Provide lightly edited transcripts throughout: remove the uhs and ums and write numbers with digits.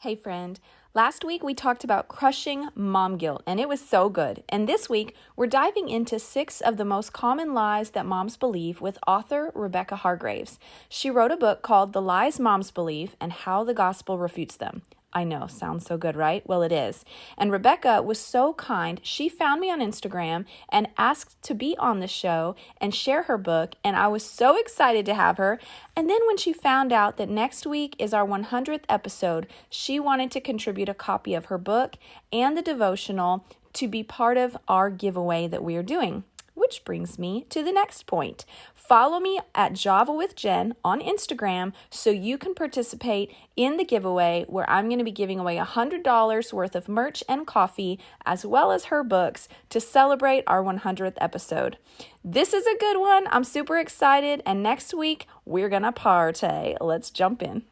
Hey friend, last week we talked about crushing mom guilt and it was so good. And this week we're diving into 6 of the most common lies that moms believe with author Rebekah Hargraves. She wrote a book called The Lies Moms Believe and How the Gospel Refutes Them. I know, sounds so good, right? Well, it is. And Rebekah was so kind. She found me on Instagram and asked to be on the show and share her book, and I was so excited to have her. And then when she found out that next week is our 100th episode, she wanted to contribute a copy of her book and the devotional to be part of our giveaway that we are doing. Which brings me to the next point. Follow me at Java with Jen on Instagram so you can participate in the giveaway where I'm going to be giving away $100 worth of merch and coffee as well as her books to celebrate our 100th episode. This is a good one. I'm super excited. And next week, we're going to party. Let's jump in.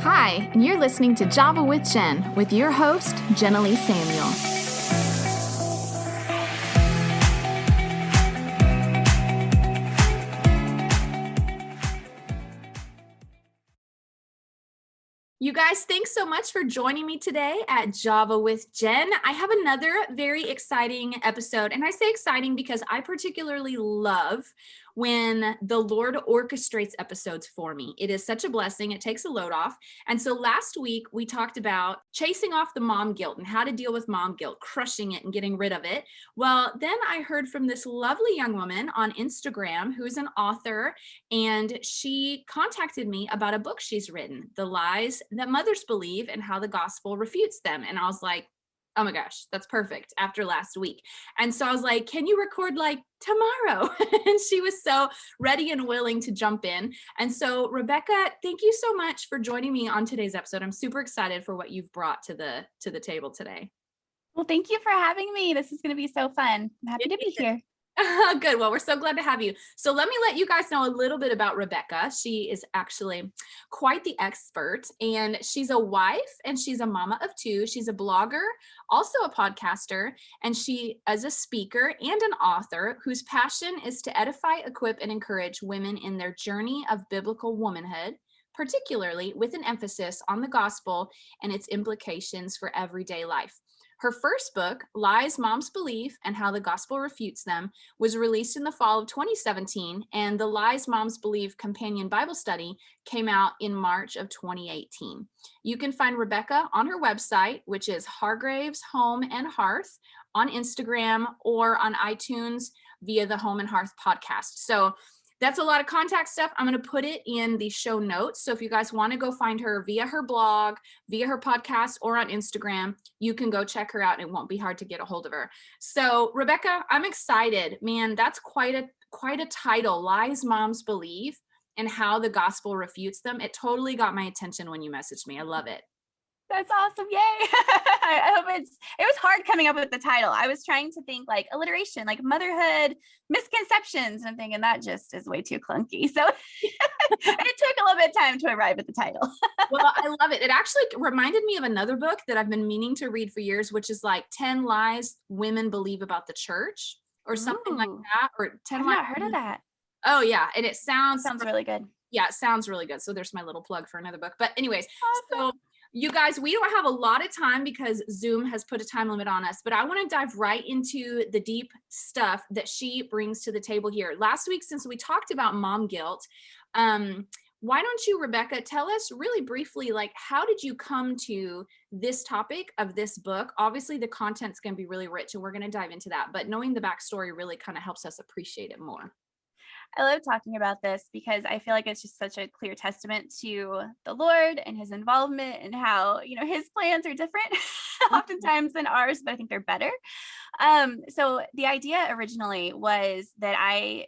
Hi, and you're listening to Java with Jen with your host, Jenilee Samuel. You guys, thanks so much for joining me today at Java with Jen. I have another very exciting episode, and I say exciting because I particularly love when the Lord orchestrates episodes for me. It is such a blessing. It takes a load off. And so last week we talked about chasing off the mom guilt and how to deal with mom guilt, crushing it and getting rid of it. Well, then I heard from this lovely young woman on Instagram who's an author, and she contacted me about a book she's written, The Lies That Mothers Believe and How the Gospel Refutes Them. And I was like, oh my gosh, that's perfect after last week. And so I was like, can you record like tomorrow? And she was so ready and willing to jump in. And so Rebekah, thank you so much for joining me on today's episode. I'm super excited for what you've brought to the table today. Well, thank you for having me. This is going to be so fun. I'm happy to be here. Good. Well, we're so glad to have you. So let me let you guys know a little bit about Rebekah. She is actually quite the expert, and she's a wife and she's a mama of 2. She's a blogger, also a podcaster, and she is a speaker and an author whose passion is to edify, equip, and encourage women in their journey of biblical womanhood, particularly with an emphasis on the gospel and its implications for everyday life. Her first book, Lies Moms Believe and How the Gospel Refutes Them, was released in the fall of 2017, and the Lies Moms Believe Companion Bible Study came out in March of 2018. You can find Rebekah on her website, which is Hargraves Home and Hearth, on Instagram or on iTunes via the Home and Hearth podcast. So that's a lot of contact stuff. I'm going to put it in the show notes. So if you guys want to go find her via her blog, via her podcast, or on Instagram, you can go check her out. It won't be hard to get a hold of her. So Rebekah, I'm excited. Man, that's quite a title, Lies Moms Believe and How the Gospel Refutes Them. It totally got my attention when you messaged me. I love it. That's awesome. Yay. I hope it was hard coming up with the title. I was trying to think like alliteration, like motherhood misconceptions. And I'm thinking that just is way too clunky. So it took a little bit of time to arrive at the title. Well, I love it. It actually reminded me of another book that I've been meaning to read for years, which is like 10 Lies Women Believe About the Church or something like that. Or 10 I've not heard of that. Oh yeah. And it sounds really good. Yeah, it sounds really good. So there's my little plug for another book. But anyways, awesome. So you guys, we don't have a lot of time because Zoom has put a time limit on us, but I want to dive right into the deep stuff that she brings to the table here. Last week, since we talked about mom guilt, why don't you, Rebekah, tell us really briefly, like, how did you come to this topic of this book? Obviously, the content's going to be really rich, and we're going to dive into that, but knowing the backstory really kind of helps us appreciate it more. I love talking about this because I feel like it's just such a clear testament to the Lord and his involvement and how, his plans are different oftentimes than ours, but I think they're better. So the idea originally was that I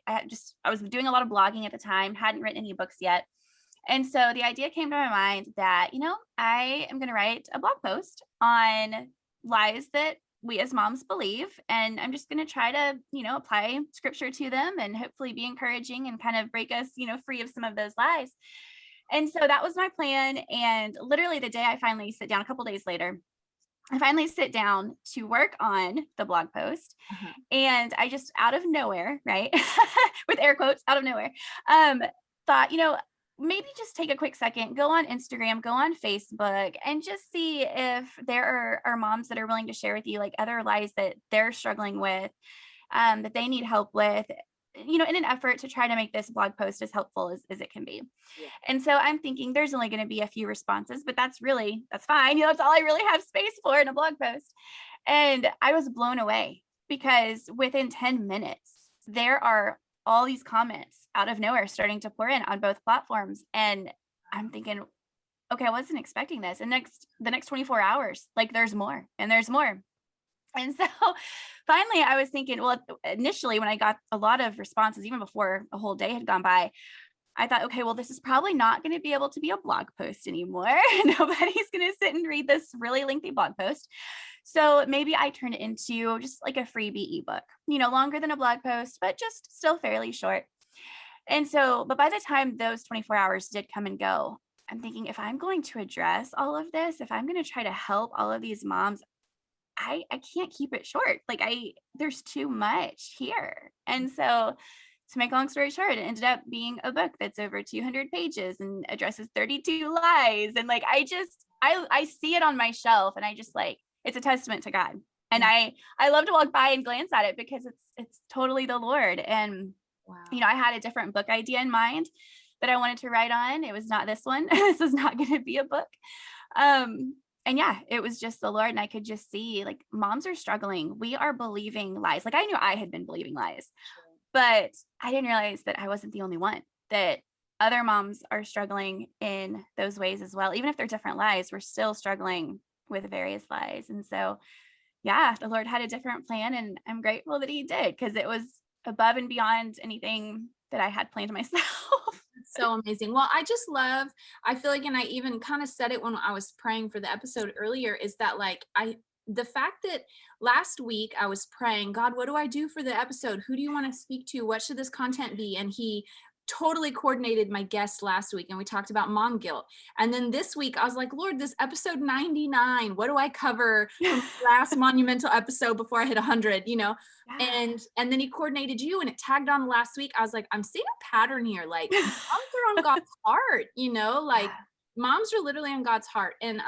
was doing a lot of blogging at the time, hadn't written any books yet. And so the idea came to my mind that, I am going to write a blog post on lies that we as moms believe, and I'm just going to try to, apply scripture to them and hopefully be encouraging and kind of break us, free of some of those lies. And so that was my plan. And literally the day I finally sit down, a couple days later, I finally sit down to work on the blog post. And I just out of nowhere, right, with air quotes, out of nowhere, thought, maybe just take a quick second, go on Instagram, go on Facebook, and just see if there are moms that are willing to share with you like other lies that they're struggling with, that they need help with, in an effort to try to make this blog post as helpful as it can be. Yeah. And so I'm thinking there's only going to be a few responses, but that's fine. That's all I really have space for in a blog post. And I was blown away because within 10 minutes, there are all these comments out of nowhere starting to pour in on both platforms. And I'm thinking, okay, I wasn't expecting this. And the next 24 hours, like there's more and there's more. And so finally I was thinking, well, initially when I got a lot of responses, even before a whole day had gone by, I thought, okay, well, this is probably not going to be able to be a blog post anymore. Nobody's going to sit and read this really lengthy blog post. So maybe I turn it into just like a freebie ebook, longer than a blog post, but just still fairly short. And so, but by the time those 24 hours did come and go, I'm thinking, if I'm going to address all of this, if I'm going to try to help all of these moms, I can't keep it short. Like there's too much here. And so to make a long story short, it ended up being a book that's over 200 pages and addresses 32 lies. And like, I see it on my shelf and I just like, it's a testament to God. And I love to walk by and glance at it because it's totally the Lord. And, Wow. I had a different book idea in mind that I wanted to write on. It was not this one. This is not going to be a book. And yeah, it was just the Lord. And I could just see like moms are struggling. We are believing lies. Like I knew I had been believing lies, but I didn't realize that I wasn't the only one, that other moms are struggling in those ways as well. Even if they're different lies, we're still struggling with various lies. And so, yeah, the Lord had a different plan and I'm grateful that he did because it was above and beyond anything that I had planned myself. So amazing. Well, I feel like, and I even kind of said it when I was praying for the episode earlier, is that like, the fact that last week I was praying, God, what do I do for the episode? Who do you want to speak to? What should this content be? And he totally coordinated my guest last week and we talked about mom guilt. And then this week I was like, Lord, this episode 99, what do I cover from the last monumental episode before I hit 100, Yeah. and then he coordinated you and it tagged on last week. I was like, I'm seeing a pattern here. Like moms are on God's heart, like moms are literally on God's heart. And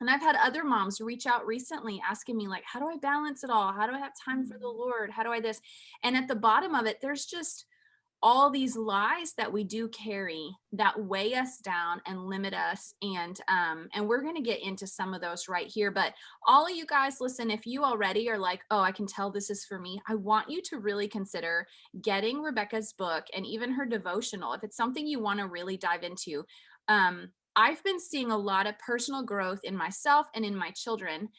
I've had other moms reach out recently asking me like, how do I balance it all? How do I have time for the Lord? How do I this? And at the bottom of it, there's just all these lies that we do carry that weigh us down and limit us. And we're going to get into some of those right here. But all of you guys, listen, if you already are like, oh, I can tell this is for me, I want you to really consider getting Rebekah's book and even her devotional. If it's something you want to really dive into, I've been seeing a lot of personal growth in myself and in my children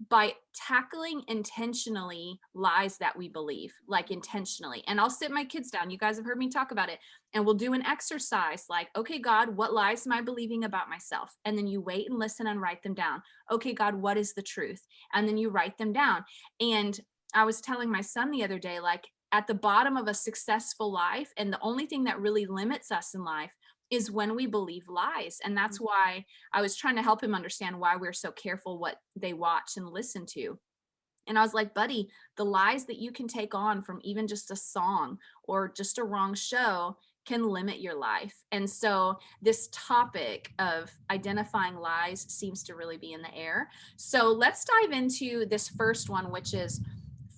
by tackling intentionally lies that we believe, like intentionally. And I'll sit my kids down. You guys have heard me talk about it. And we'll do an exercise like, okay, God, what lies am I believing about myself? And then you wait and listen and write them down. Okay, God, what is the truth? And then you write them down. And I was telling my son the other day, like at the bottom of a successful life, and the only thing that really limits us in life is when we believe lies. And that's why I was trying to help him understand why we're so careful what they watch and listen to. And I was like, buddy, the lies that you can take on from even just a song or just a wrong show can limit your life. And so this topic of identifying lies seems to really be in the air. So let's dive into this first one, which is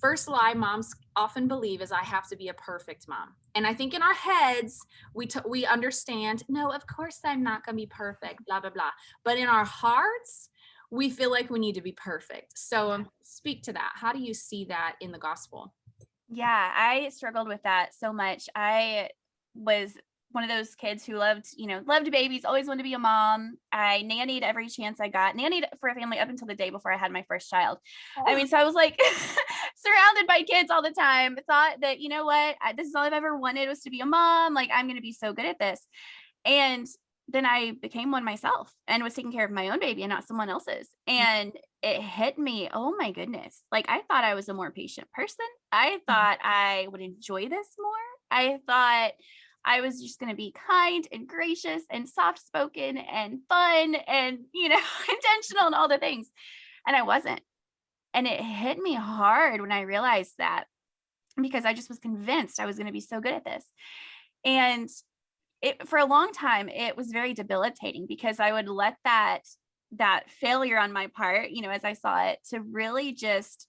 first lie moms often believe is I have to be a perfect mom. And I think in our heads, we understand, no, of course I'm not going to be perfect, blah, blah, blah. But in our hearts, we feel like we need to be perfect. So speak to that. How do you see that in the gospel? Yeah, I struggled with that so much. I was one of those kids who loved babies, always wanted to be a mom. I nannied every chance I got, nannied for a family up until the day before I had my first child. Oh. I mean, so I was like surrounded by kids all the time, thought that, you know what, this is all I've ever wanted was to be a mom. Like, I'm going to be so good at this. And then I became one myself and was taking care of my own baby and not someone else's. And it hit me, oh my goodness. Like, I thought I was a more patient person. I thought I would enjoy this more. I thought I was just going to be kind and gracious and soft-spoken and fun and, intentional and all the things. And I wasn't. And it hit me hard when I realized that, because I just was convinced I was going to be so good at this. And for a long time, it was very debilitating because I would let that failure on my part, as I saw it, to really just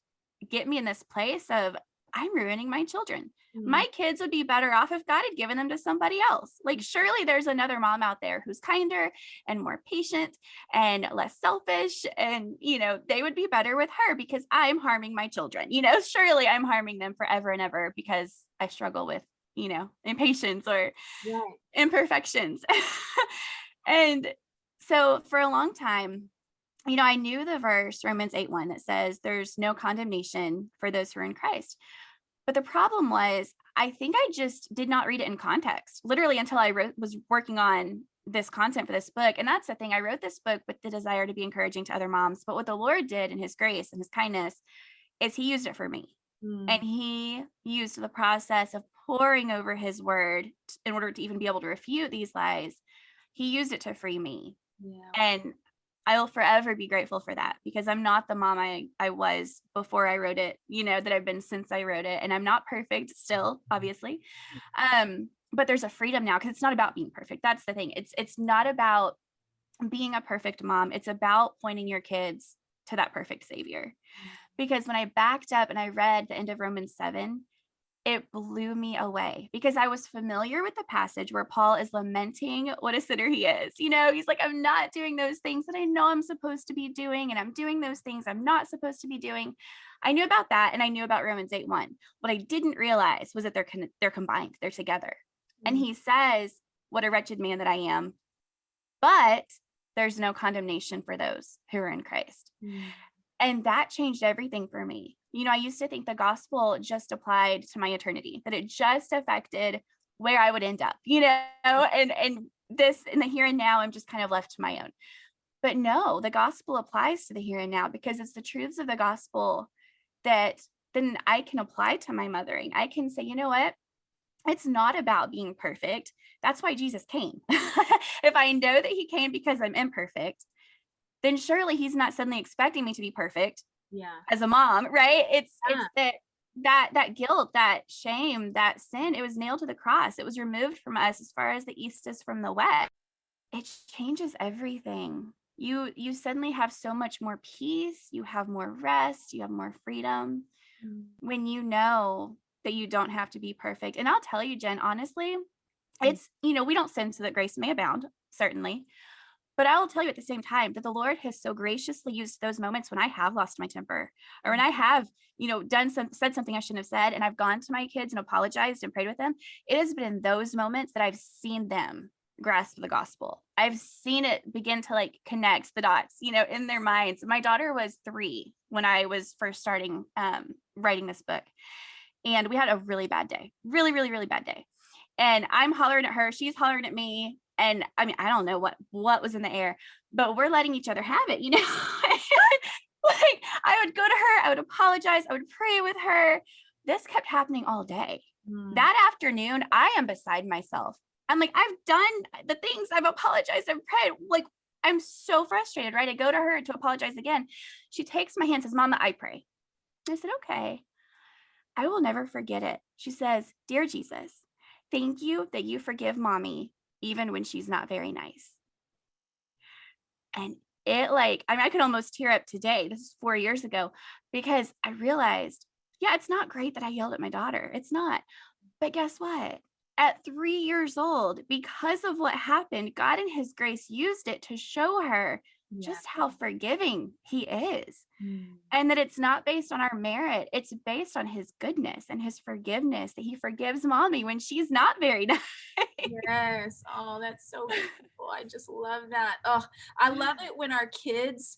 get me in this place of, I'm ruining my children. My kids would be better off if God had given them to somebody else. Like, surely there's another mom out there who's kinder and more patient and less selfish. And, they would be better with her because I'm harming my children. Surely I'm harming them forever and ever because I struggle with, impatience or imperfections. And so for a long time, I knew the verse Romans 8:1 that says there's no condemnation for those who are in Christ. But the problem was, I think I just did not read it in context, literally until I was working on this content for this book. And that's the thing. I wrote this book with the desire to be encouraging to other moms. But what the Lord did in his grace and his kindness is he used it for me. And he used the process of pouring over his word in order to even be able to refute these lies. He used it to free me. And I will forever be grateful for that, because I'm not the mom I was before I wrote it, that I've been since I wrote it. And I'm not perfect still, obviously. But there's a freedom now, because it's not about being perfect. That's the thing. It's not about being a perfect mom. It's about pointing your kids to that perfect savior. Because when I backed up and I read the end of Romans 7, it blew me away, because I was familiar with the passage where Paul is lamenting what a sinner he is. He's like, I'm not doing those things that I know I'm supposed to be doing, and I'm doing those things I'm not supposed to be doing. I knew about that, and I knew about Romans 8:1. What I didn't realize was that they're combined, they're together. And he says, what a wretched man that I am, but there's no condemnation for those who are in Christ. And that changed everything for me. I used to think the gospel just applied to my eternity, that it just affected where I would end up, and this in the here and now, I'm just kind of left to my own. But no, the gospel applies to the here and now, because it's the truths of the gospel that then I can apply to my mothering. I can say, you know what? It's not about being perfect. That's why Jesus came. If I know that he came because I'm imperfect, then surely he's not suddenly expecting me to be perfect as a mom, right? It's that guilt, that shame, that sin, it was nailed to the cross. It was removed from us as far as the east is from the west. It changes everything. You suddenly have so much more peace, you have more rest, you have more freedom when you know that you don't have to be perfect. And I'll tell you, Jen, honestly, it's, we don't sin so that grace may abound, certainly. But I will tell you at the same time that the Lord has so graciously used those moments when I have lost my temper, or when I have, said something I shouldn't have said, and I've gone to my kids and apologized and prayed with them. It has been in those moments that I've seen them grasp the gospel. I've seen it begin to connect the dots, in their minds. My daughter was 3 when I was first starting writing this book. And we had a really bad day, really, really, really bad day. And I'm hollering at her. She's hollering at me. And I mean, I don't know what was in the air, but we're letting each other have it, I would go to her, I would apologize, I would pray with her. This kept happening all day. That afternoon, I am beside myself. I'm like, I've done the things, I've apologized, I've prayed. I'm so frustrated, right? I go to her to apologize again. She takes my hand, says, Mama, I pray. I said, okay. I will never forget it. She says, Dear Jesus, thank you that you forgive Mommy even when she's not very nice. And it I could almost tear up today. This is 4 years ago, because I realized, it's not great that I yelled at my daughter. It's not. But guess what? At 3 years old, because of what happened, God in his grace used it to show her just how forgiving he is. And that it's not based on our merit. It's based on his goodness and his forgiveness, that he forgives Mommy when she's not very nice. Yes. Oh, that's so beautiful. I just love that. Oh, I love it when our kids,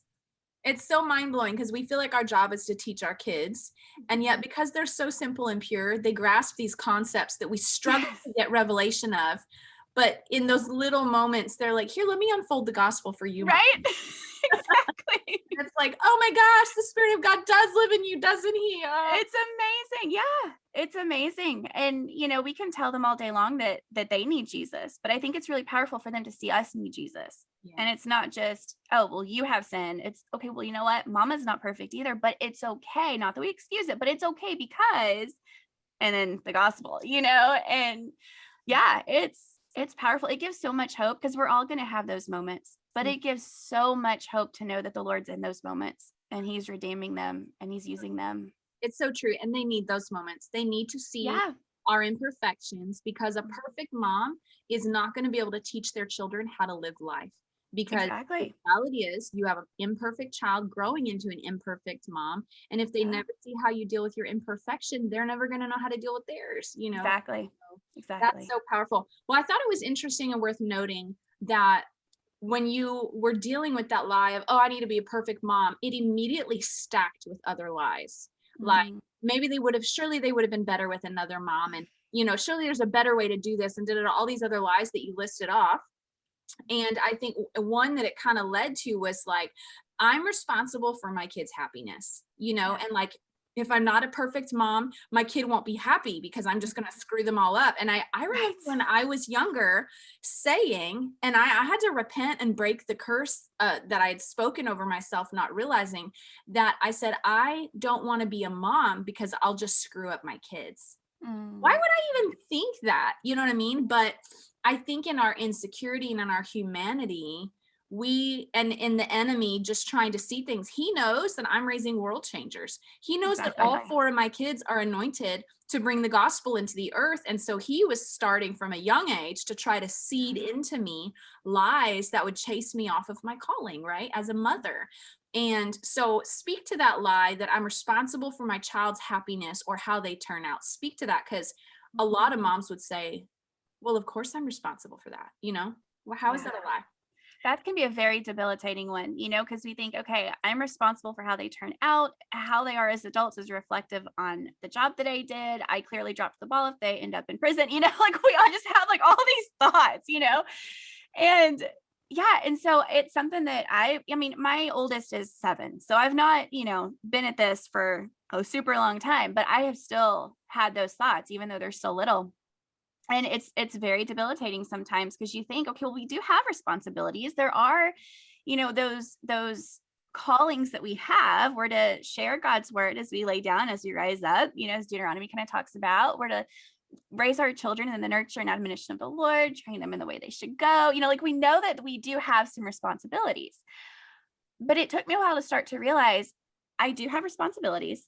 it's so mind-blowing, because we feel like our job is to teach our kids. And yet, because they're so simple and pure, they grasp these concepts that we struggle to get revelation of. But in those little moments, they're like, here, let me unfold the gospel for you. Right? Exactly. It's like, oh my gosh, the Spirit of God does live in you, doesn't he? It's amazing. Yeah, it's amazing. And, we can tell them all day long that they need Jesus. But I think it's really powerful for them to see us need Jesus. And it's not just, oh, well, you have sin. It's okay. Well, you know what? Mama's not perfect either, but it's okay. Not that we excuse it, but it's okay because, and then the gospel, and yeah, It's powerful. It gives so much hope because we're all going to have those moments, but it gives so much hope to know that the Lord's in those moments and he's redeeming them and he's using them. It's so true. And they need those moments. They need to see Yeah, our imperfections, because a perfect mom is not going to be able to teach their children how to live life. Because the exactly. reality is, you have an imperfect child growing into an imperfect mom. And if they Yeah, never see how you deal with your imperfection, they're never going to know how to deal with theirs, you know? exactly. So that's Exactly. so powerful. Well, I thought it was interesting and worth noting that when you were dealing with that lie of, oh, I need to be a perfect mom, it immediately stacked with other lies. Like, Mm, maybe surely they would have been better with another mom. And, surely there's a better way to do this, and did all these other lies that you listed off. And I think one that it kind of led to was like, I'm responsible for my kid's happiness, yeah. and like, if I'm not a perfect mom, my kid won't be happy because I'm just going to screw them all up. And I remember Right. when I was younger saying, and I had to repent and break the curse that I had spoken over myself, not realizing that I said, I don't want to be a mom because I'll just screw up my kids. Why would Mm, I even think that? You know what I mean? But I think in our insecurity and in our humanity, and in the enemy just trying to see things, he knows that I'm raising world changers. He knows that exactly. all 4 of my kids are anointed to bring the gospel into the earth. And so he was starting from a young age to try to seed into me lies that would chase me off of my calling, right? As a mother. And so speak to that lie that I'm responsible for my child's happiness or how they turn out. Speak to that, because a lot of moms would say, well, of course I'm responsible for that. Well, how is Yeah. that a lie? That can be a very debilitating one, because we think, okay, I'm responsible for how they turn out. How they are as adults is reflective on the job that I did. I clearly dropped the ball if they end up in prison, like we all just have like all these thoughts. And yeah, and so it's something that I mean, my oldest is 7. So I've not, been at this for a super long time, but I have still had those thoughts, even though they're still little. And it's very debilitating sometimes because you think, okay, well, we do have responsibilities. There are, those callings that we have. We're to share God's word as we lay down, as we rise up, as Deuteronomy kind of talks about. We're to raise our children in the nurture and admonition of the Lord, train them in the way they should go. Like we know that we do have some responsibilities. But it took me a while to start to realize I do have responsibilities,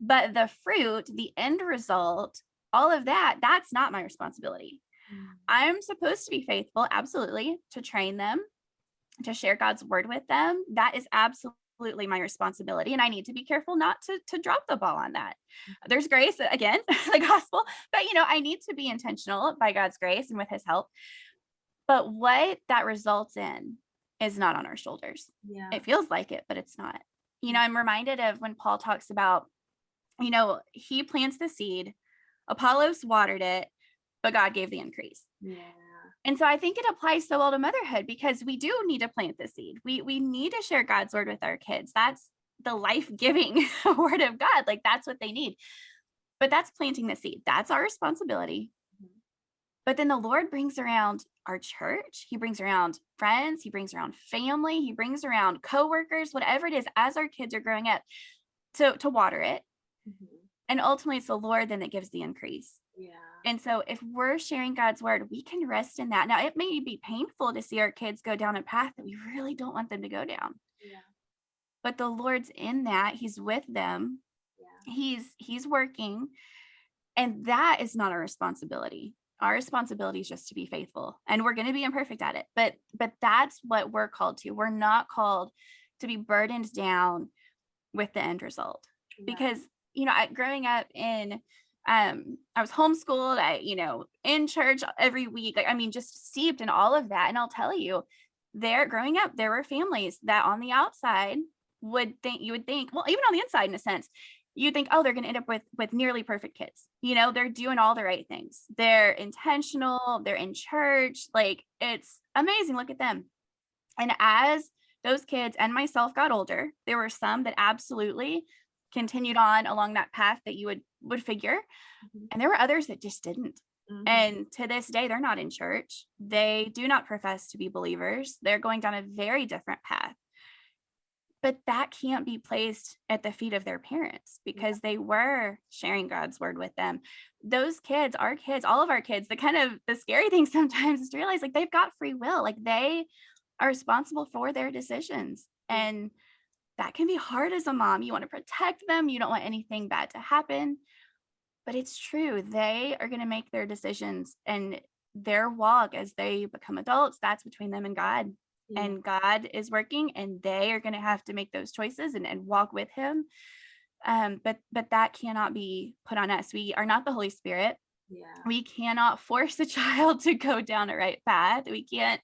but the fruit, the end result, all of that, that's not my responsibility. I'm supposed to be faithful, absolutely, to train them, to share God's word with them. That is absolutely my responsibility. And I need to be careful not to drop the ball on that. There's grace, again, the gospel, but I need to be intentional by God's grace and with his help. But what that results in is not on our shoulders. Yeah. It feels like it, but it's not. I'm reminded of when Paul talks about, he plants the seed, Apollos watered it, but God gave the increase. Yeah. And so I think it applies so well to motherhood because we do need to plant the seed. We need to share God's word with our kids. That's the life-giving word of God. Like that's what they need. But that's planting the seed. That's our responsibility. But then the Lord brings around our church. He brings around friends. He brings around family. He brings around coworkers, whatever it is, as our kids are growing up to water it. And ultimately it's the Lord then that gives the increase. Yeah. And so if we're sharing God's word, we can rest in that. Now, it may be painful to see our kids go down a path that we really don't want them to go down. Yeah. But the Lord's in that. He's with them. Yeah. He's working. And that is not our responsibility. Our responsibility is just to be faithful. And we're going to be imperfect at it. But that's what we're called to. We're not called to be burdened down with the end result. Yeah. Because, growing up I was homeschooled, in church every week, just steeped in all of that. And I'll tell you, growing up, there were families that on the outside you would think, well, even on the inside, in a sense, you think, oh, they're going to end up with nearly perfect kids. They're doing all the right things. They're intentional. They're in church. Like, it's amazing. Look at them. And as those kids and myself got older, there were some that absolutely continued on along that path that you would figure. And there were others that just didn't. And to this day, they're not in church. They do not profess to be believers. They're going down a very different path. But that can't be placed at the feet of their parents because they were sharing God's word with them. Those kids, our kids, all of our kids, the scary thing sometimes is to realize like they've got free will, like they are responsible for their decisions. And that can be hard as a mom. You want to protect them. You don't want anything bad to happen. But it's true. They are going to make their decisions, and their walk as they become adults, that's between them and God. Yeah. And God is working, and they are going to have to make those choices and walk with him. But that cannot be put on us. We are not the Holy Spirit. Yeah. We cannot force a child to go down a right path. We can't,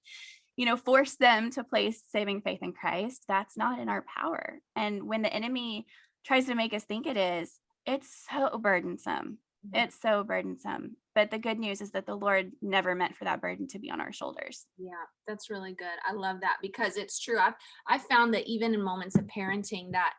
force them to place saving faith in Christ. That's not in our power. And when the enemy tries to make us think it is, it's so burdensome. It's so burdensome. But the good news is that the Lord never meant for that burden to be on our shoulders. Yeah, that's really good. I love that because it's true. I've found that even in moments of parenting, that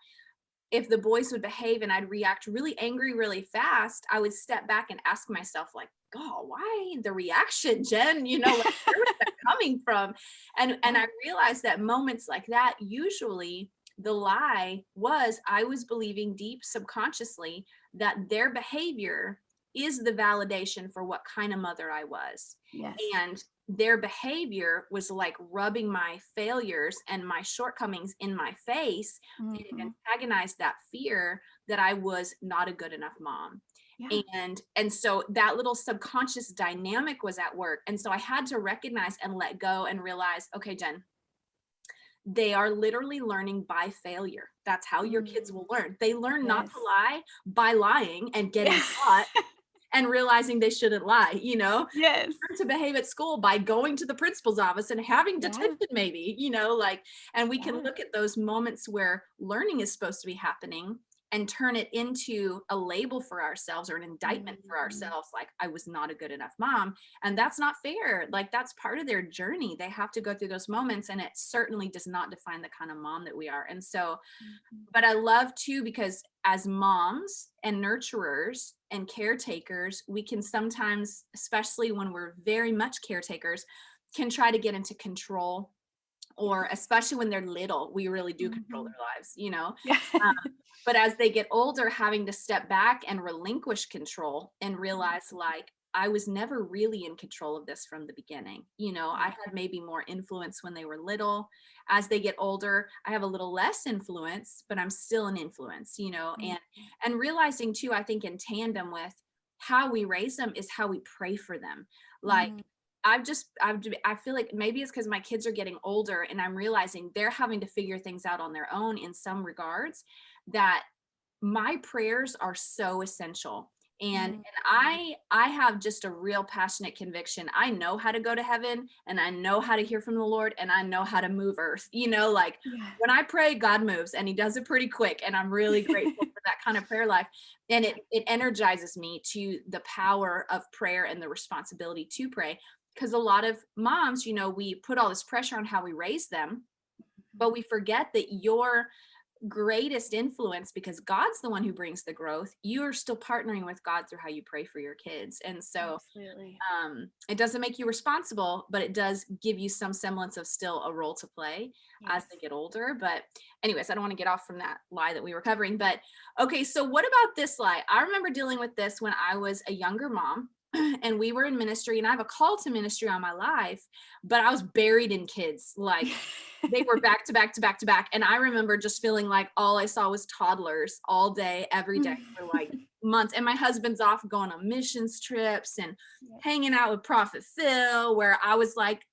if the boys would behave and I'd react really angry really fast, I would step back and ask myself, like, oh, why the reaction, Jen? Like, where was that coming from? And I realized that moments like that, usually the lie was I was believing deep subconsciously that their behavior is the validation for what kind of mother I was. Yes. And their behavior was like rubbing my failures and my shortcomings in my face. And it antagonized that fear that I was not a good enough mom. Yeah. And so that little subconscious dynamic was at work. And so I had to recognize and let go and realize, okay, Jen, they are literally learning by failure. That's how your kids will learn. They learn not to lie by lying and getting caught and realizing they shouldn't lie, Yes. Learn to behave at school by going to the principal's office and having detention maybe, and we can look at those moments where learning is supposed to be happening and turn it into a label for ourselves or an indictment for ourselves. Like, I was not a good enough mom. And that's not fair. Like, that's part of their journey. They have to go through those moments, and it certainly does not define the kind of mom that we are. And so, but I love too, because as moms and nurturers and caretakers, we can sometimes, especially when we're very much caretakers, can try to get into control, or especially when they're little, we really do control their lives, but as they get older, having to step back and relinquish control and realize, like, I was never really in control of this from the beginning. I had maybe more influence when they were little. As they get older, I have a little less influence, but I'm still an influence, and realizing too, I think in tandem with how we raise them is how we pray for them. Like, I feel like maybe it's because my kids are getting older and I'm realizing they're having to figure things out on their own in some regards, that my prayers are so essential. And I have just a real passionate conviction. I know how to go to heaven, and I know how to hear from the Lord, and I know how to move earth. When I pray, God moves, and he does it pretty quick. And I'm really grateful for that kind of prayer life. And it energizes me to the power of prayer and the responsibility to pray. Because a lot of moms, we put all this pressure on how we raise them, but we forget that your greatest influence, because God's the one who brings the growth, you are still partnering with God through how you pray for your kids. And so it doesn't make you responsible, but it does give you some semblance of still a role to play as they get older. But anyways, I don't want to get off from that lie that we were covering. But okay, so what about this lie? I remember dealing with this when I was a younger mom. And we were in ministry, and I have a call to ministry on my life, but I was buried in kids. Like, they were back to back to back to back. And I remember just feeling like all I saw was toddlers all day, every day for like months. And my husband's off going on missions trips and hanging out with Prophet Phil, where I was like,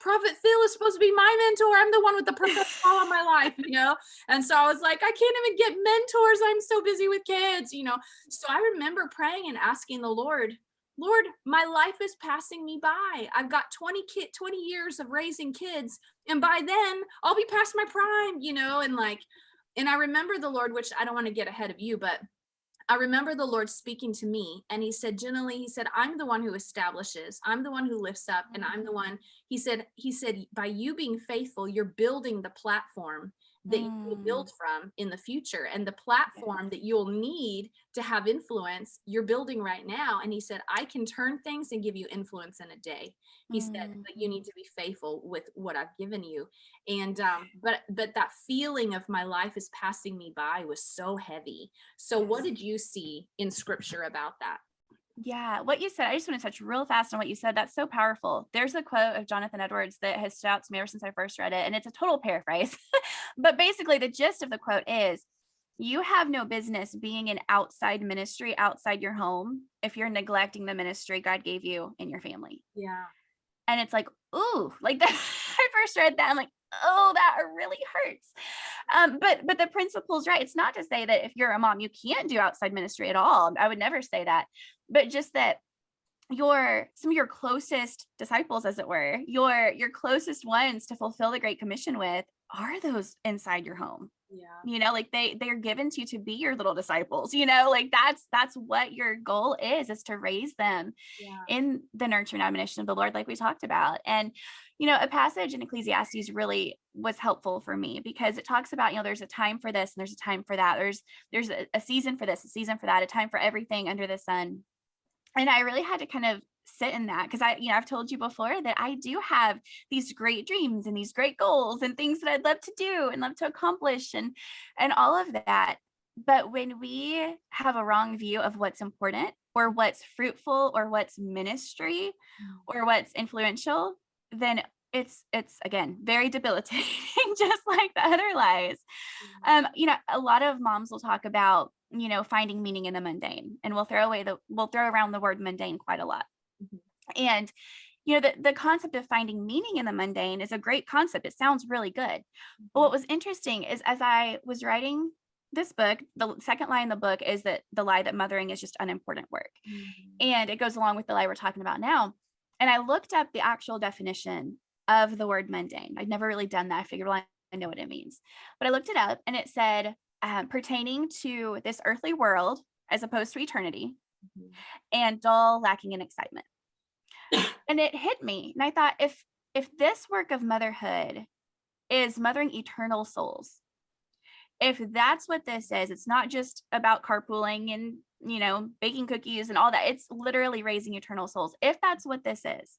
Prophet Phil is supposed to be my mentor. I'm the one with the prophetic call on my life, And so I was like, I can't even get mentors. I'm so busy with kids, So I remember praying and asking the Lord, my life is passing me by. I've got 20 years of raising kids. And by then I'll be past my prime, and I remember the Lord, which I don't want to get ahead of you, but I remember the Lord speaking to me, and he said, Jenilee, he said, I'm the one who establishes, I'm the one who lifts up, and I'm the one he said, by you being faithful, you're building the platform that you will build from in the future, and the platform that you'll need to have influence you're building right now. And he said, I can turn things and give you influence in a day. He said, but you need to be faithful with what I've given you. And but that feeling of my life is passing me by was so heavy. So what did you see in scripture about that? Yeah, what you said, I just want to touch real fast on what you said. That's so powerful. There's a quote of Jonathan Edwards that has stood out to me ever since I first read it, and it's a total paraphrase. But basically, the gist of the quote is, you have no business being in outside ministry outside your home if you're neglecting the ministry God gave you in your family. Yeah. And it's like, ooh, like that. I first read that, I'm like, oh, that really hurts. But the principle's right. It's not to say that if you're a mom, you can't do outside ministry at all. I would never say that, but just that some of your closest disciples, as it were, your closest ones to fulfill the Great Commission with are those inside your home. Yeah. Like they're given to you to be your little disciples, like that's what your goal is to raise them in the nurture and admonition of the Lord, like we talked about. And, a passage in Ecclesiastes really was helpful for me because it talks about, there's a time for this and there's a time for that. There's a season for this, a season for that, a time for everything under the sun. And I really had to kind of sit in that because I've told you before that I do have these great dreams and these great goals and things that I'd love to do and love to accomplish and all of that. But when we have a wrong view of what's important or what's fruitful or what's ministry or what's influential, then it's again very debilitating, just like the other lies. A lot of moms will talk about finding meaning in the mundane, and we'll throw around the word mundane quite a lot. And the concept of finding meaning in the mundane is a great concept. It sounds really good. But what was interesting is, as I was writing this book, the second lie in the book is that the lie that mothering is just unimportant work. And it goes along with the lie we're talking about now. And I looked up the actual definition of the word mundane. I'd never really done that. I figured, well, I know what it means. But I looked it up, and it said pertaining to this earthly world as opposed to eternity, and dull, lacking in excitement. And it hit me. And I thought, if this work of motherhood is mothering eternal souls, if that's what this is, it's not just about carpooling and, baking cookies and all that. It's literally raising eternal souls. If that's what this is,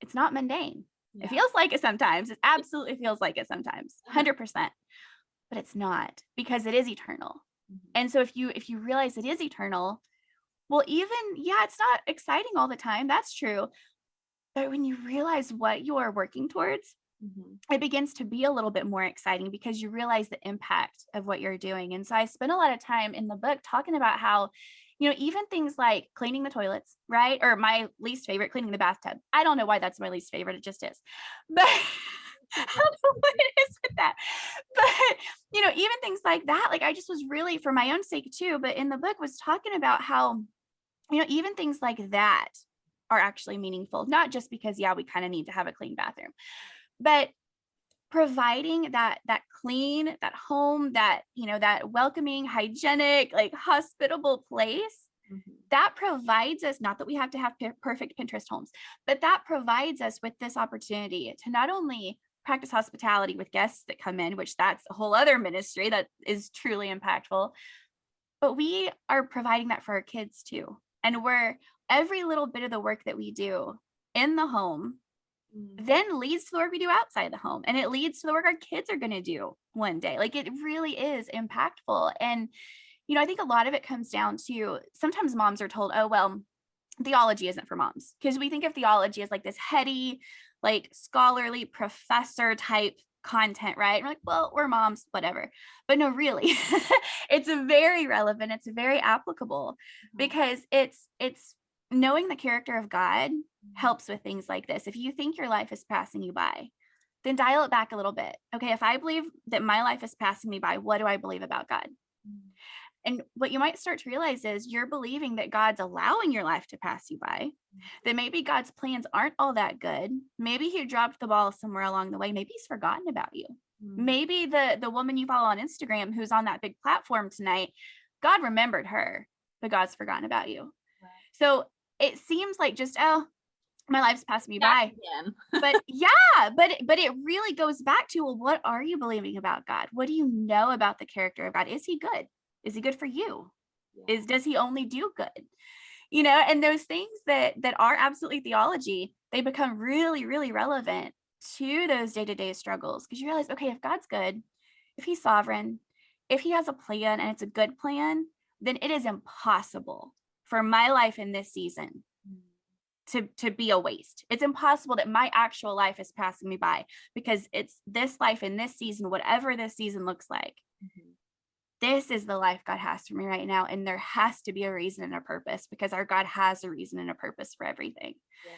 it's not mundane. Yeah. It feels like it sometimes. It absolutely feels like it sometimes, 100%. But it's not, because it is eternal. And so if you realize it is eternal, well, even, it's not exciting all the time. That's true. But when you realize what you are working towards, it begins to be a little bit more exciting because you realize the impact of what you're doing. And so I spent a lot of time in the book talking about how, even things like cleaning the toilets, right? Or my least favorite, cleaning the bathtub. I don't know why that's my least favorite. It just is. But I don't know what it is with that. But, even things like that, like I just was really, for my own sake too, but in the book was talking about how, even things like that are actually meaningful, not just because, we kind of need to have a clean bathroom, but providing that clean, that home, that, that welcoming, hygienic, like hospitable place that provides us, not that we have to have perfect Pinterest homes, but that provides us with this opportunity to not only practice hospitality with guests that come in, which that's a whole other ministry that is truly impactful, but we are providing that for our kids too. And every little bit of the work that we do in the home then leads to the work we do outside the home. And it leads to the work our kids are going to do one day. Like it really is impactful. And, I think a lot of it comes down to, sometimes moms are told, oh, well, theology isn't for moms. Because we think of theology as like this heady, like scholarly professor type content, right? And we're like, well, we're moms, whatever. But no, really, it's very relevant. It's very applicable because it's knowing the character of God helps with things like this. If you think your life is passing you by, then dial it back a little bit. Okay, if I believe that my life is passing me by, what do I believe about God? And what you might start to realize is you're believing that God's allowing your life to pass you by, that maybe God's plans aren't all that good. Maybe he dropped the ball somewhere along the way. Maybe he's forgotten about you. Maybe the woman you follow on Instagram who's on that big platform tonight, God remembered her, but God's forgotten about you. So it seems like just, my life's passed me Back by. again. But yeah, but it really goes back to, well, what are you believing about God? What do you know about the character of God? Is he good? Is he good for you? Yeah. Does he only do good? You know, and those things that are absolutely theology, they become really, really relevant to those day-to-day struggles, because you realize, okay, if God's good, if he's sovereign, if he has a plan and it's a good plan, then it is impossible for my life in this season to be a waste. It's impossible that my actual life is passing me by, because it's this life in this season, whatever this season looks like. Mhm. This is the life God has for me right now. And there has to be a reason and a purpose, because our God has a reason and a purpose for everything. Yes.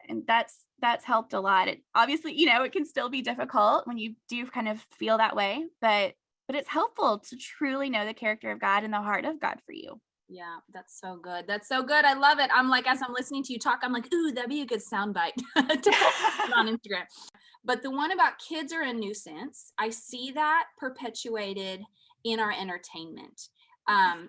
And that's helped a lot. It obviously, you know, it can still be difficult when you do kind of feel that way, but it's helpful to truly know the character of God and the heart of God for you. Yeah, that's so good. That's so good. I love it. I'm like, as I'm listening to you talk, I'm like, ooh, that'd be a good soundbite to put on Instagram. But the one about kids are a nuisance, I see that perpetuated in our entertainment.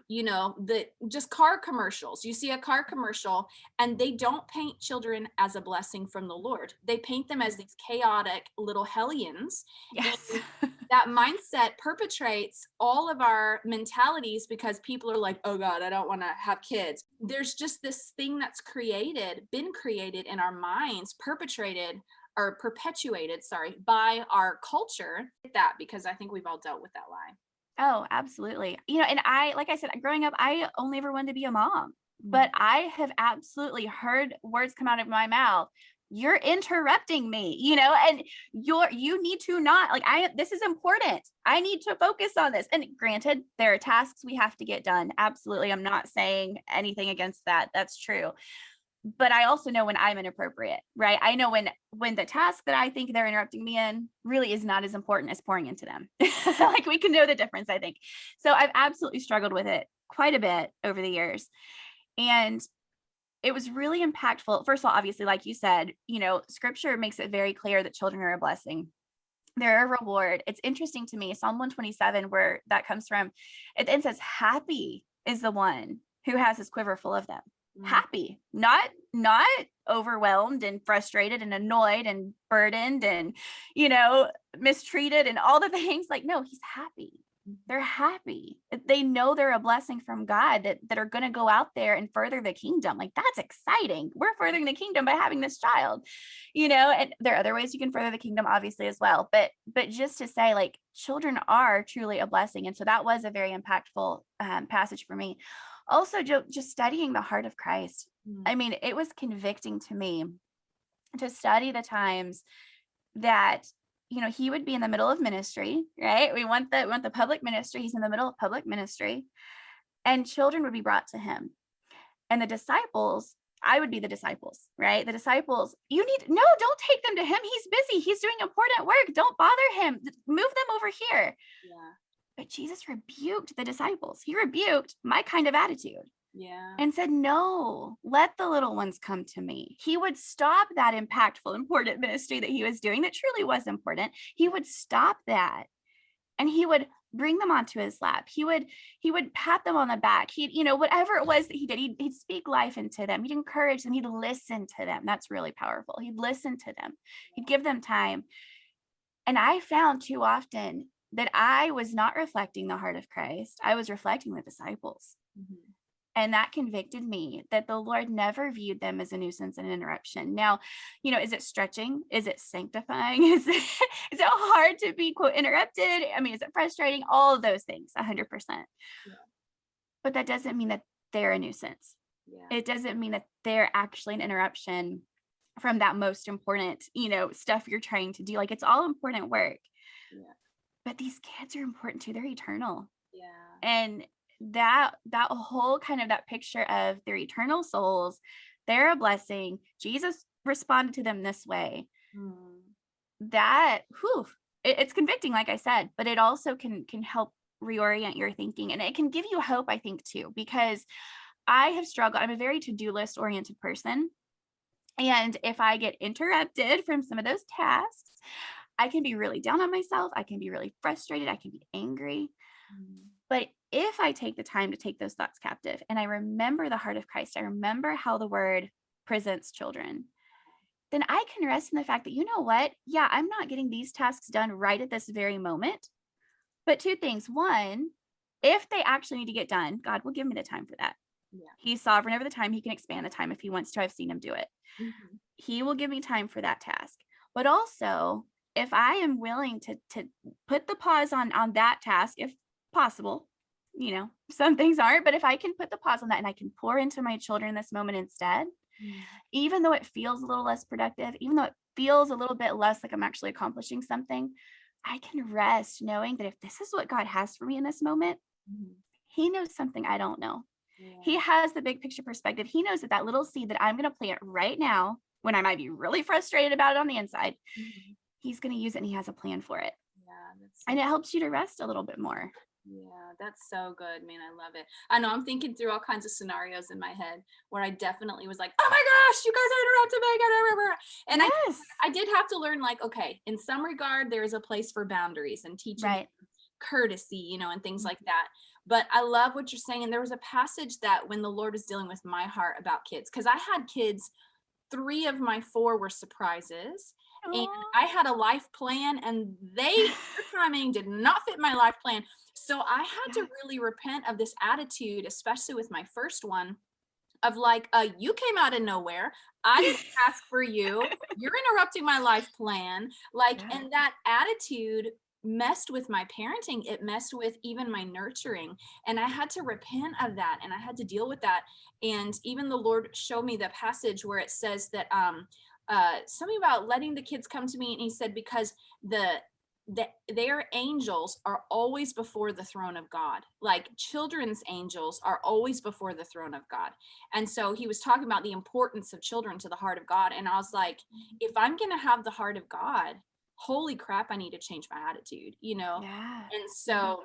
You know, the just car commercials. You see a car commercial and they don't paint children as a blessing from the Lord. They paint them as these chaotic little hellions. Yes. And that mindset perpetrates all of our mentalities, because people are like, oh God, I don't want to have kids. There's just this thing that's been created in our minds, perpetuated, by our culture. That, because I think we've all dealt with that lie. Oh, absolutely. You know, and like I said, growing up, I only ever wanted to be a mom, but I have absolutely heard words come out of my mouth. You're interrupting me, you know, and you need to not, like, this is important. I need to focus on this. And granted, there are tasks we have to get done. Absolutely. I'm not saying anything against that. That's true. But I also know when I'm inappropriate, right? I know when the task that I think they're interrupting me in really is not as important as pouring into them. Like, we can know the difference, I think. So I've absolutely struggled with it quite a bit over the years. And it was really impactful. First of all, obviously, like you said, you know, scripture makes it very clear that children are a blessing. They're a reward. It's interesting to me, Psalm 127, where that comes from, it then says, happy is the one who has his quiver full of them. Happy, not overwhelmed and frustrated and annoyed and burdened and, you know, mistreated and all the things. Like, no, he's happy. They're happy. They know they're a blessing from God that are going to go out there and further the kingdom. Like, that's exciting. We're furthering the kingdom by having this child, you know, and there are other ways you can further the kingdom, obviously, as well. But just to say, like, children are truly a blessing. And so that was a very impactful passage for me. Also, just studying the heart of Christ. I mean, it was convicting to me to study the times that, you know, he would be in the middle of ministry, right? We want the public ministry. He's in the middle of public ministry, and children would be brought to him. And the disciples, I would be the disciples, right? The disciples, don't take them to him. He's busy. He's doing important work. Don't bother him. Move them over here. Yeah. But Jesus rebuked the disciples. He rebuked my kind of attitude. Yeah. And said, no, let the little ones come to me. He would stop that impactful, important ministry that he was doing that truly was important. He would stop that, and he would bring them onto his lap. He would pat them on the back. He'd, you know, whatever it was that he did, he'd speak life into them. He'd encourage them. He'd listen to them. That's really powerful. He'd listen to them. He'd give them time. And I found too often that I was not reflecting the heart of Christ. I was reflecting the disciples. Mm-hmm. And that convicted me that the Lord never viewed them as a nuisance and an interruption. Now, you know, is it stretching? Is it sanctifying? Is it hard to be, quote, interrupted? I mean, is it frustrating? All of those things, 100%. Yeah. But that doesn't mean that they're a nuisance. Yeah. It doesn't mean that they're actually an interruption from that most important, you know, stuff you're trying to do. Like, it's all important work. Yeah. But these kids are important too. They're eternal. Yeah. And that whole kind of that picture of their eternal souls, they're a blessing. Jesus responded to them this way. That, it's convicting, like I said, but it also can help reorient your thinking. And it can give you hope, I think, too, because I have struggled. I'm a very to-do list oriented person. And if I get interrupted from some of those tasks, I can be really down on myself. I can be really frustrated. I can be angry. But if I take the time to take those thoughts captive and I remember the heart of Christ, I remember how the word presents children, then I can rest in the fact that, you know what? Yeah, I'm not getting these tasks done right at this very moment. But two things. One, if they actually need to get done, God will give me the time for that. Yeah. He's sovereign over the time. He can expand the time if he wants to. I've seen him do it. Mm-hmm. He will give me time for that task. But also, if I am willing to put the pause on that task, if possible, you know, some things aren't, but if I can put the pause on that and I can pour into my children in this moment instead, even though it feels a little less productive, even though it feels a little bit less like I'm actually accomplishing something, I can rest knowing that if this is what God has for me in this moment, he knows something I don't know. Yeah. He has the big picture perspective. He knows that little seed that I'm going to plant right now, when I might be really frustrated about it on the inside, he's going to use it and he has a plan for it. Yeah, and it helps you to rest a little bit more. Yeah, that's so good, man. I love it. I know I'm thinking through all kinds of scenarios in my head where I definitely was like, oh my gosh, you guys are interrupting me. And yes. I did have to learn, like, okay, in some regard, there is a place for boundaries and teaching courtesy, you know, and things like that. But I love what you're saying. And there was a passage that when the Lord was dealing with my heart about kids, because I had kids, 3 of my 4 were surprises. And I had a life plan and their timing did not fit my life plan. So I had to really repent of this attitude, especially with my first one, of like, you came out of nowhere. I didn't ask for you. You're interrupting my life plan. Like, and that attitude messed with my parenting. It messed with even my nurturing. And I had to repent of that. And I had to deal with that. And even the Lord showed me the passage where it says that, something about letting the kids come to me. And he said, because their angels are always before the throne of God. Like children's angels are always before the throne of God. And so he was talking about the importance of children to the heart of God. And I was like, if I'm going to have the heart of God, holy crap, I need to change my attitude, you know? And so,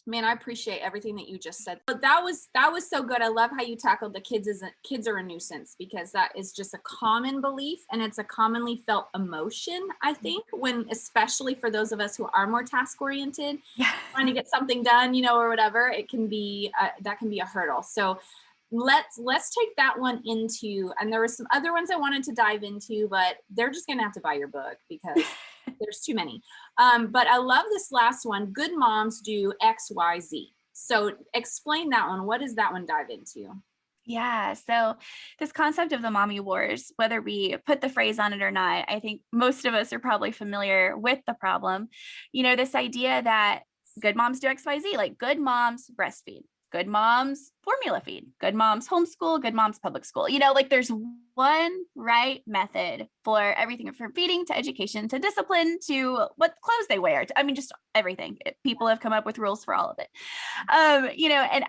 man, I appreciate everything that you just said. But that was so good. I love how you tackled the kids are a nuisance, because that is just a common belief and it's a commonly felt emotion, I think, when, especially for those of us who are more task oriented, trying to get something done, you know, or whatever, it can be that can be a hurdle. So let's take that one into, and there were some other ones I wanted to dive into, but they're just gonna have to buy your book because there's too many. But I love this last one. Good moms do XYZ. So explain that one. What does that one dive into? Yeah. So this concept of the mommy wars, whether we put the phrase on it or not, I think most of us are probably familiar with the problem. You know, this idea that good moms do XYZ, like good moms breastfeed, good moms formula feed, good moms homeschool, good moms public school. You know, like there's one right method for everything from feeding to education to discipline to what clothes they wear. I mean, just everything. People have come up with rules for all of it. You know, and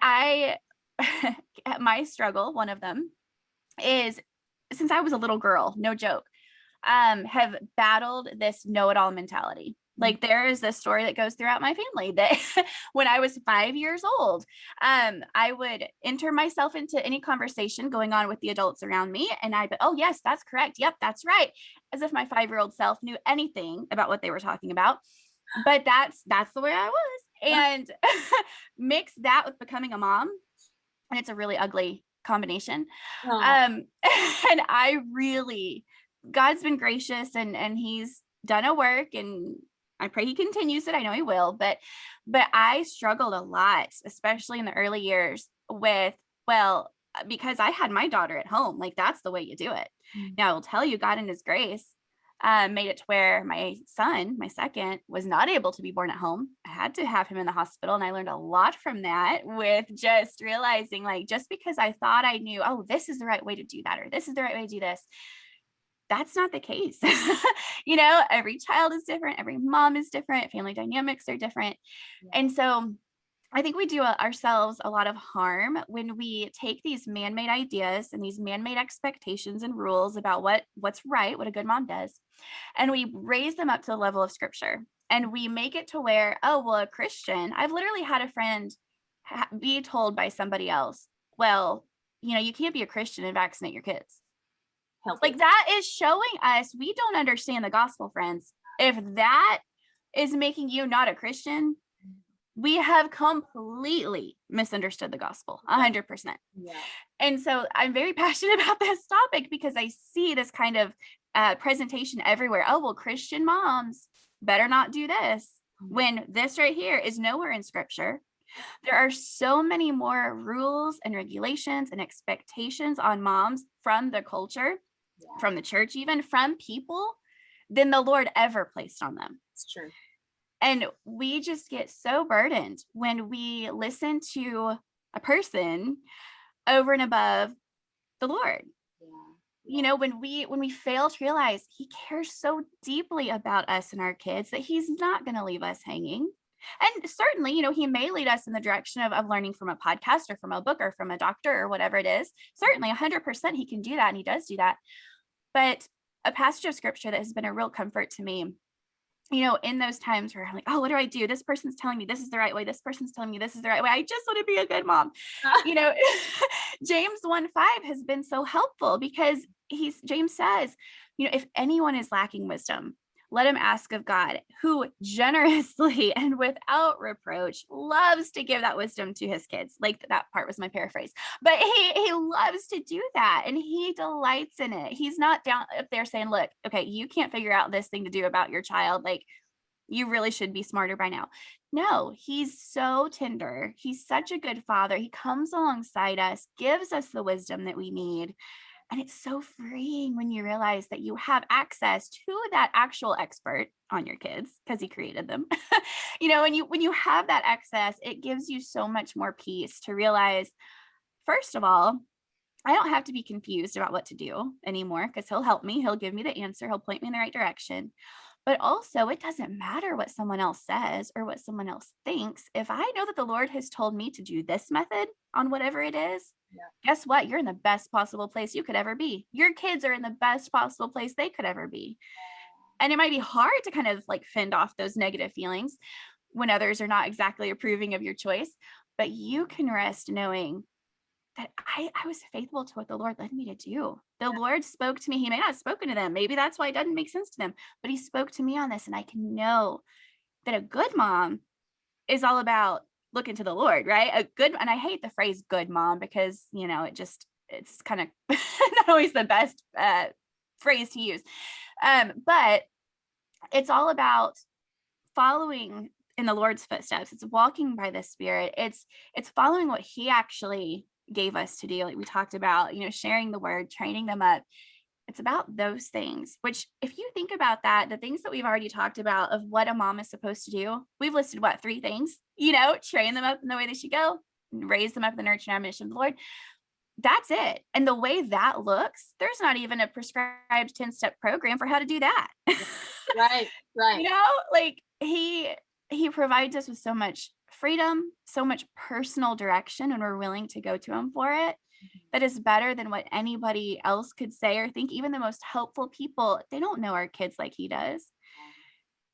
my struggle, one of them is, since I was a little girl, no joke, have battled this know-it-all mentality. Like there is this story that goes throughout my family that when I was 5 years old, I would enter myself into any conversation going on with the adults around me. And I'd be, oh yes, that's correct. Yep, that's right. As if my 5-year-old self knew anything about what they were talking about. But that's the way I was. And mix that with becoming a mom. And it's a really ugly combination. And I really, God's been gracious and he's done a work, and I pray he continues it. I know he will, but I struggled a lot, especially in the early years with, well, because I had my daughter at home, like that's the way you do it. Now I will tell you, God in his grace made it to where my son, my second, was not able to be born at home. I had to have him in the hospital. And I learned a lot from that, with just realizing, like, just because I thought I knew, oh, this is the right way to do that, or this is the right way to do this, that's not the case. You know, every child is different. Every mom is different. Family dynamics are different. And so I think we do ourselves a lot of harm when we take these man-made ideas and these man-made expectations and rules about what's right, what a good mom does, and we raise them up to the level of scripture. And we make it to where, oh, well, a Christian, I've literally had a friend be told by somebody else, well, you know, you can't be a Christian and vaccinate your kids. Like that is showing us we don't understand the gospel, friends. If that is making you not a Christian, we have completely misunderstood the gospel, 100%. And so I'm very passionate about this topic because I see this kind of presentation everywhere. Oh, well, Christian moms better not do this, when this right here is nowhere in scripture. There are so many more rules and regulations and expectations on moms from the culture, from the church, even from people, than the Lord ever placed on them. It's true. And we just get so burdened when we listen to a person over and above the Lord. You know, when we fail to realize he cares so deeply about us and our kids that he's not going to leave us hanging. And certainly, you know, he may lead us in the direction of learning from a podcast or from a book or from a doctor or whatever it is. Certainly 100% he can do that. And he does do that. But a passage of scripture that has been a real comfort to me, you know, in those times where I'm like, oh, what do I do? This person's telling me this is the right way. This person's telling me this is the right way. I just want to be a good mom. You know, James 1:5 has been so helpful because James says, you know, if anyone is lacking wisdom, let him ask of God, who generously and without reproach loves to give that wisdom to his kids. Like, that part was my paraphrase, but he loves to do that. And he delights in it. He's not down up there saying, look, okay, you can't figure out this thing to do about your child. Like, you really should be smarter by now. No, he's so tender. He's such a good father. He comes alongside us, gives us the wisdom that we need. And it's so freeing when you realize that you have access to that actual expert on your kids because he created them. You know, when you have that access, it gives you so much more peace to realize, first of all, I don't have to be confused about what to do anymore because he'll help me. He'll give me the answer. He'll point me in the right direction. But also, it doesn't matter what someone else says or what someone else thinks. If I know that the Lord has told me to do this method on whatever it is, guess what? You're in the best possible place you could ever be. Your kids are in the best possible place they could ever be. And it might be hard to kind of like fend off those negative feelings when others are not exactly approving of your choice, but you can rest knowing that I was faithful to what the Lord led me to do. The Lord spoke to me. He may not have spoken to them. Maybe that's why it doesn't make sense to them, but he spoke to me on this. And I can know that a good mom is all about looking to the Lord, right? And I hate the phrase good mom because, you know, it's kind of not always the best phrase to use. But it's all about following in the Lord's footsteps. It's walking by the Spirit. It's following what he actually gave us to do. Like we talked about, you know, sharing the word, training them up. It's about those things, which if you think about that, the things that we've already talked about of what a mom is supposed to do, we've listed what, 3 things, you know, train them up in the way they should go, raise them up in the nurture and admonition of the Lord. That's it. And the way that looks, there's not even a prescribed 10-step program for how to do that. Right. You know, like he provides us with so much freedom, so much personal direction when we're willing to go to him for it. That is better than what anybody else could say or think. Even the most helpful people, they don't know our kids like he does.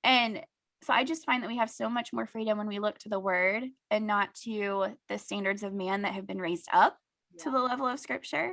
And so I just find that we have so much more freedom when we look to the word and not to the standards of man that have been raised up to the level of scripture.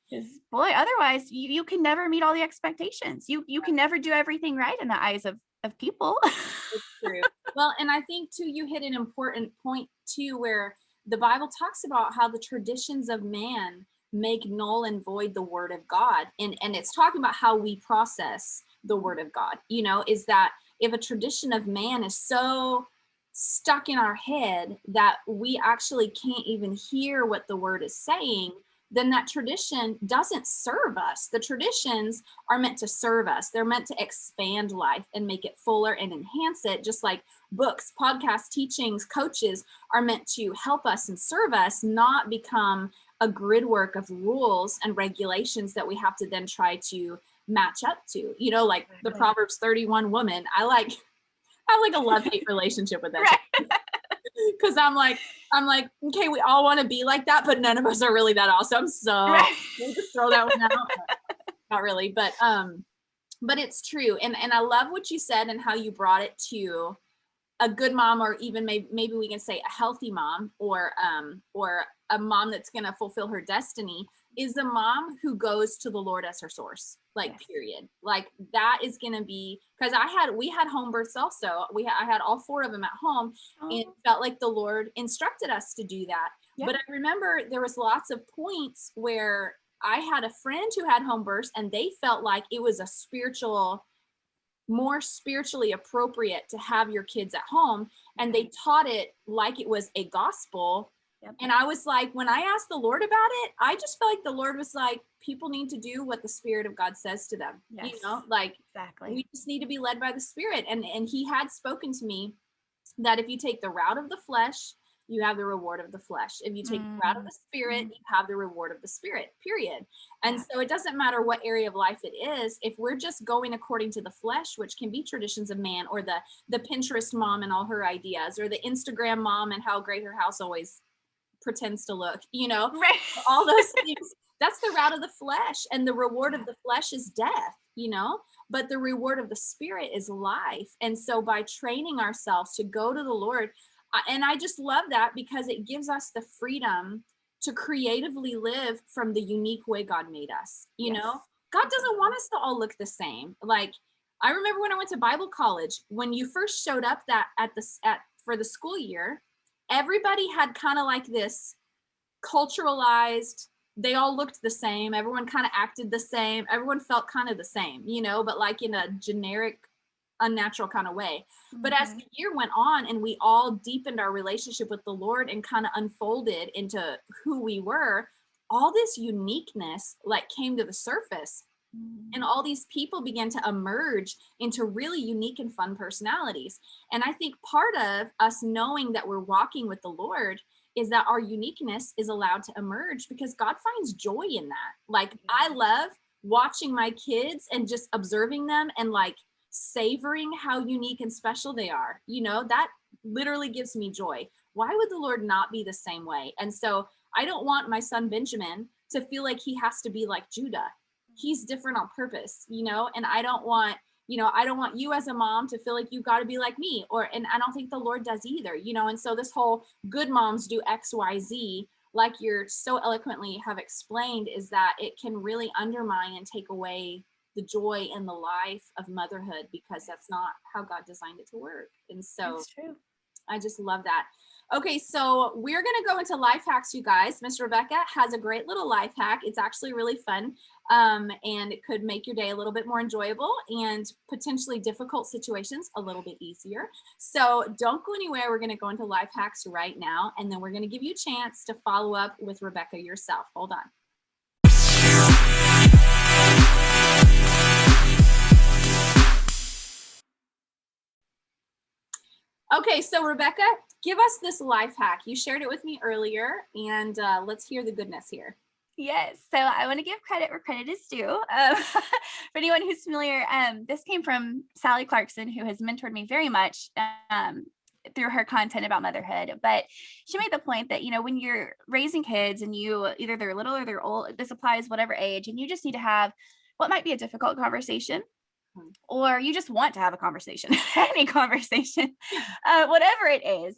Because boy, otherwise you can never meet all the expectations. You can never do everything right in the eyes of people. It's true. Well, and I think too, you hit an important point too, where the Bible talks about how the traditions of man make null and void the word of God. And it's talking about how we process the word of God, you know, is that if a tradition of man is so stuck in our head that we actually can't even hear what the word is saying, then that tradition doesn't serve us. The traditions are meant to serve us. They're meant to expand life and make it fuller and enhance it, just like books, podcasts, teachings, coaches are meant to help us and serve us, not become a grid work of rules and regulations that we have to then try to match up to. You know, like the Proverbs 31 woman, I have like a love-hate relationship with that. Because I'm like, okay, we all want to be like that, but none of us are really that awesome. So we'll just throw that one out. Not really, but it's true. And I love what you said and how you brought it to a good mom, or even maybe we can say a healthy mom, or a mom that's going to fulfill her destiny, is a mom who goes to the Lord as her source, like, period. Like, that is going to be, because we had home births also. I had all 4 of them at home, and felt like the Lord instructed us to do that. But I remember there was lots of points where I had a friend who had home births, and they felt like it was more spiritually appropriate to have your kids at home, and they taught it like it was a gospel. Yep. And I was like, when I asked the Lord about it, I just felt like the Lord was like, people need to do what the Spirit of God says to them. Yes, like exactly. We just need to be led by the Spirit. And he had spoken to me that if you take the route of the flesh, you have the reward of the flesh. If you take the route of the Spirit, you have the reward of the Spirit, period. And so it doesn't matter what area of life it is. If we're just going according to the flesh, which can be traditions of man, or the Pinterest mom and all her ideas, or the Instagram mom and how great her house always pretends to look, right. All those things, that's the route of the flesh, and the reward of the flesh is death, but the reward of the Spirit is life. And so by training ourselves to go to the Lord, and I just love that, because it gives us the freedom to creatively live from the unique way God made us. You know, God doesn't want us to all look the same. Like, I remember when I went to Bible college, when you first showed up for the school year, everybody had kind of like this culturalized, they all looked the same. Everyone kind of acted the same. Everyone felt kind of the same, but like in a generic, unnatural kind of way. But as the year went on and we all deepened our relationship with the Lord and kind of unfolded into who we were, all this uniqueness like came to the surface. And all these people began to emerge into really unique and fun personalities. And I think part of us knowing that we're walking with the Lord is that our uniqueness is allowed to emerge, because God finds joy in that. Like, I love watching my kids and just observing them and like savoring how unique and special they are. That literally gives me joy. Why would the Lord not be the same way? And so I don't want my son Benjamin to feel like he has to be like Judah. He's different on purpose, and I don't want you as a mom to feel like you got to be like me, and I don't think the Lord does either, and so this whole good moms do XYZ, like you're so eloquently have explained, is that it can really undermine and take away the joy in the life of motherhood, because that's not how God designed it to work. And so that's true. I just love that. Okay, so we're going to go into life hacks, you guys. Miss Rebekah has a great little life hack. It's actually really fun, and it could make your day a little bit more enjoyable and potentially difficult situations a little bit easier. So don't go anywhere. We're going to go into life hacks right now, and then we're going to give you a chance to follow up with Rebekah yourself. Hold on. Okay, so Rebekah, give us this life hack. You shared it with me earlier, and let's hear the goodness here. Yes, so I want to give credit where credit is due. For anyone who's familiar, this came from Sally Clarkson, who has mentored me very much through her content about motherhood. But she made the point that, when you're raising kids and either they're little or they're old, this applies whatever age, and you just need to have what might be a difficult conversation, or you just want to have a conversation, any conversation, whatever it is,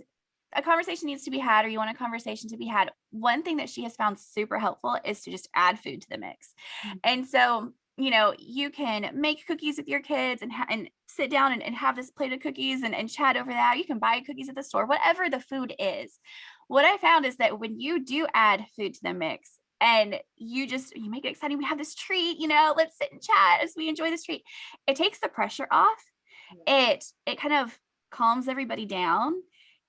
a conversation needs to be had, or you want a conversation to be had. One thing that she has found super helpful is to just add food to the mix. And so, you can make cookies with your kids and sit down and have this plate of cookies and chat over that. You can buy cookies at the store, whatever the food is. What I found is that when you do add food to the mix, and you make it exciting. We have this treat, let's sit and chat as we enjoy this treat. It takes the pressure off. It kind of calms everybody down.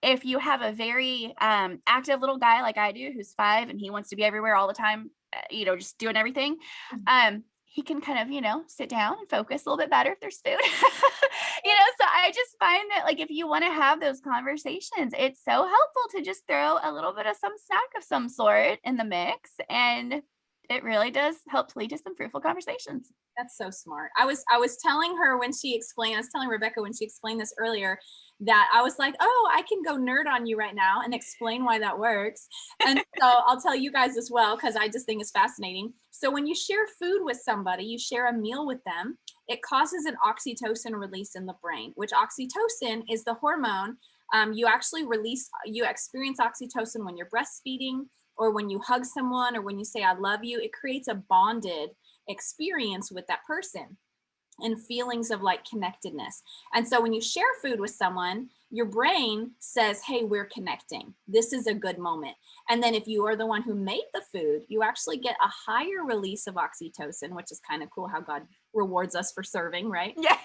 If you have a very active little guy like I do, who's 5 and he wants to be everywhere all the time, just doing everything, he can kind of, sit down and focus a little bit better if there's food. So I just find that, like, if you want to have those conversations, it's so helpful to just throw a little bit of some snack of some sort in the mix, and it really does help to lead to some fruitful conversations. That's so smart. I was telling her when she explained, I was telling Rebekah when she explained this earlier, that I was like, oh, I can go nerd on you right now and explain why that works. And so I'll tell you guys as well, because I just think it's fascinating. So when you share food with somebody, you share a meal with them, it causes an oxytocin release in the brain, which oxytocin is the hormone. You experience oxytocin when you're breastfeeding, or when you hug someone, or when you say, I love you. It creates a bonded experience with that person. and feelings of like connectedness. And so when you share food with someone, your brain says, hey, we're connecting. This is a good moment. And then if you are the one who made the food, you actually get a higher release of oxytocin, which is kind of cool how God rewards us for serving, right? Yes.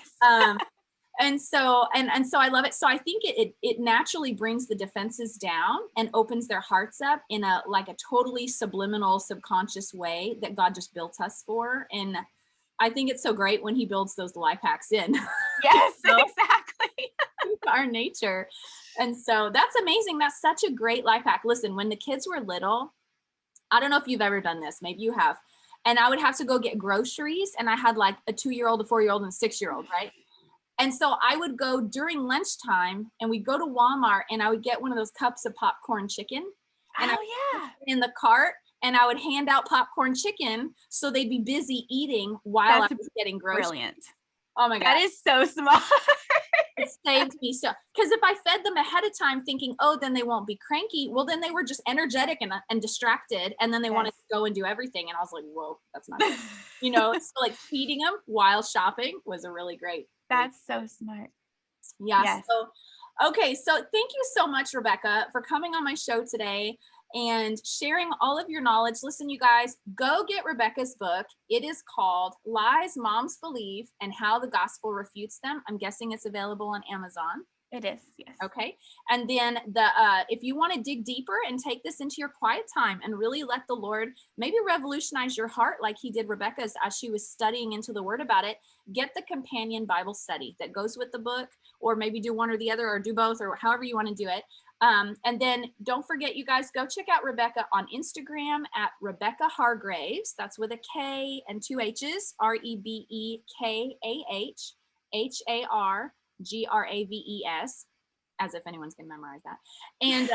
And so I love it. So I think it naturally brings the defenses down and opens their hearts up in a totally subliminal, subconscious way that God just built us for. And I think it's so great when he builds those life hacks in. Yes, exactly. Our nature. And so that's amazing. That's such a great life hack. Listen, when the kids were little, I don't know if you've ever done this, maybe you have. And I would have to go get groceries, and I had like a 2-year-old, a 4-year-old, and a 6-year-old, right? And so I would go during lunchtime, and we'd go to Walmart, and I would get one of those cups of popcorn chicken. And in the cart, and I would hand out popcorn chicken so they'd be busy eating while I was getting groceries. Brilliant. Oh my God. That is so smart. It saved me so, because if I fed them ahead of time thinking, oh, then they won't be cranky, well, then they were just energetic and distracted, and then they wanted to go and do everything. And I was like, whoa, that's not good. So like feeding them while shopping was a really great. That's so smart. Yeah. Yes. Okay. So thank you so much, Rebekah, for coming on my show today and sharing all of your knowledge. Listen, you guys, go get Rebekah's book. It is called Lies Moms Believe and How the Gospel Refutes Them. I'm guessing it's available on Amazon. It is, yes. Okay. And then if you want to dig deeper and take this into your quiet time and really let the Lord maybe revolutionize your heart like he did Rebekah's as she was studying into the word about it, get the companion Bible study that goes with the book, or maybe do one or the other, or do both, or however you want to do it. And then don't forget, you guys, go check out Rebekah on Instagram at Rebekah Hargraves. That's with a K and 2 H's, RebekahHargraves, as if anyone's going to memorize that. And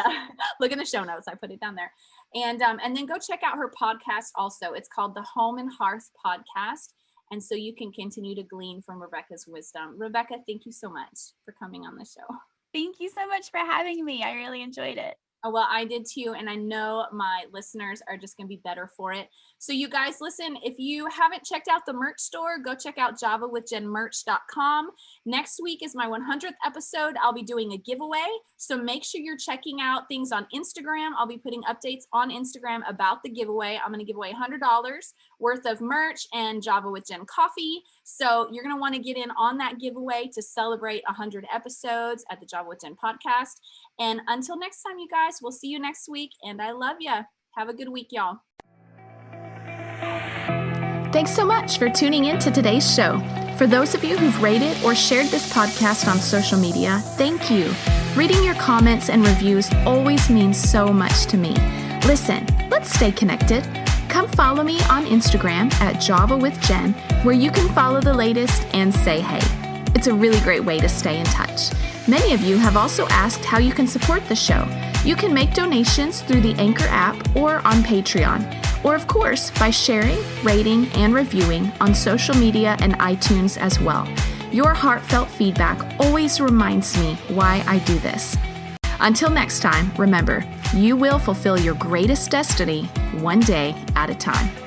look in the show notes. I put it down there. And then go check out her podcast also. It's called the Home and Hearth Podcast. And so you can continue to glean from Rebekah's wisdom. Rebekah, thank you so much for coming on the show. Thank you so much for having me. I really enjoyed it. Oh, well, I did too. And I know my listeners are just going to be better for it. So you guys, listen, if you haven't checked out the merch store, go check out javawithjenmerch.com. Next week is my 100th episode. I'll be doing a giveaway. So make sure you're checking out things on Instagram. I'll be putting updates on Instagram about the giveaway. I'm going to give away $100 worth of merch and Java with Jen coffee. So you're going to want to get in on that giveaway to celebrate 100 episodes at the Java with Jen podcast. And until next time, you guys, we'll see you next week. And I love you. Have a good week, y'all. Thanks so much for tuning in to today's show. For those of you who've rated or shared this podcast on social media, thank you. Reading your comments and reviews always means so much to me. Listen, let's stay connected. Come follow me on Instagram at Java with Jen, where you can follow the latest and say hey. It's a really great way to stay in touch. Many of you have also asked how you can support the show. You can make donations through the Anchor app or on Patreon, or of course by sharing, rating, and reviewing on social media and iTunes as well. Your heartfelt feedback always reminds me why I do this. Until next time, remember, you will fulfill your greatest destiny one day at a time.